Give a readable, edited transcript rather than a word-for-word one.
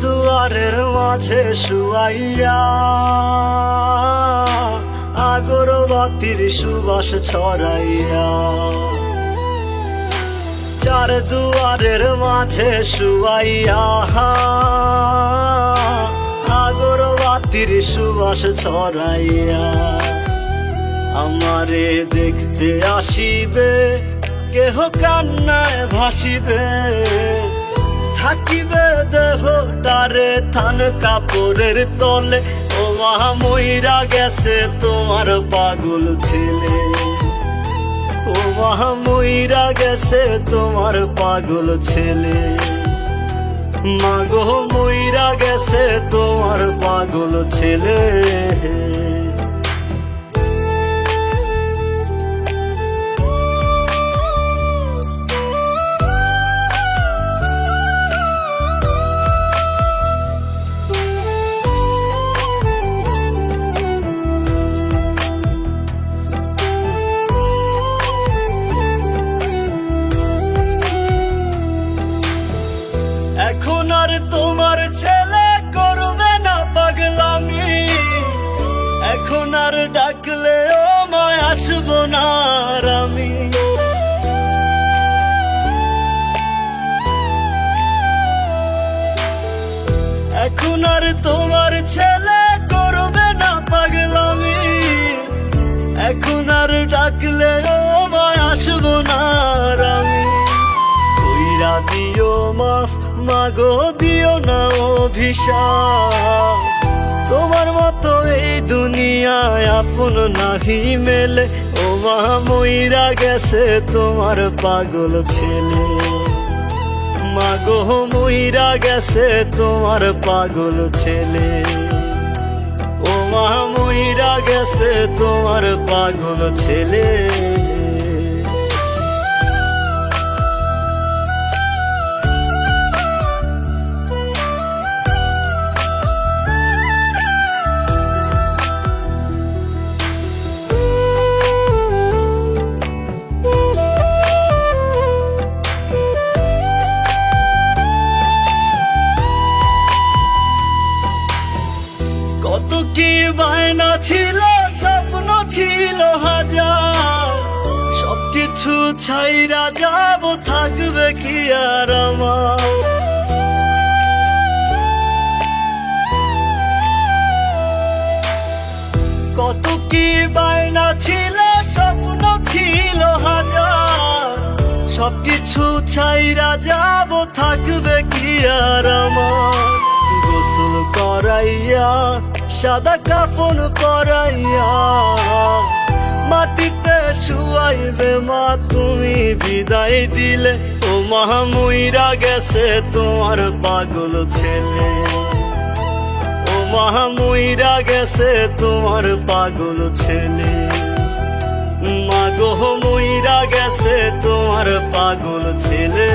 দুয়ারের মাঝে শুয়াইয়া আগরবাতির সুবাস ছড়াইয়া, চার দুয়ারের মাঝে শুয়াইয়া আগরবাতির সুবাস ছড়াইয়া, আমারে দেখতে আসিবে কেহ কান্নায় ভাসিবে, থাকিবে দেহটারে থান কাপড়ের তলে। ও মা মইরা গেছে তোমার পাগল ছেলে, ও মা মইরা গেছে তোমার পাগল ছেলে, মাগো মইরা গেছে তোমার পাগল ছেলে। এখন আর তোমার ছেলে করবে না পাগলামি, এখন আর ডাকলে ও মায় আসবো না আর আমি। এখন আর তোমার ছেলে করবে না পাগলামি, এখন আর ডাকলে ও মায় আসবো না আর আমি। কইরা দিও মাফ মাগো দিও না অভিশাপ, তোমার মতো এই দুনিয়ায় আপন নাহি মেলে। ও মা মইরা গেছে তোমার পাগল ছেলে, মাগো মইরা গেছে তোমার পাগল ছেলে, ও মা মইরা গেছে তোমার পাগল ছেলে। কত কি বায়না ছিল, স্বপ্ন ছিল হাজার, সবকিছু ছাইরা যাব, থাকবে কি আর আমার। কত কি বায়না ছিল, স্বপ্ন ছিল হাজার, সবকিছু ছাইরা যাব, থাকবে কি আর আমার। গোসল করাইয়া সাদা কাফন পরাইয়া মাটিতে শুয়াইবে মা তুমি বিদায় দিলে। ও মা মইরা গেছে তোমার পাগল ছেলে, ও মা মইরা গেছে তোমার পাগল ছেলে, মাগো মইরা গেছে তোমার পাগল ছেলে।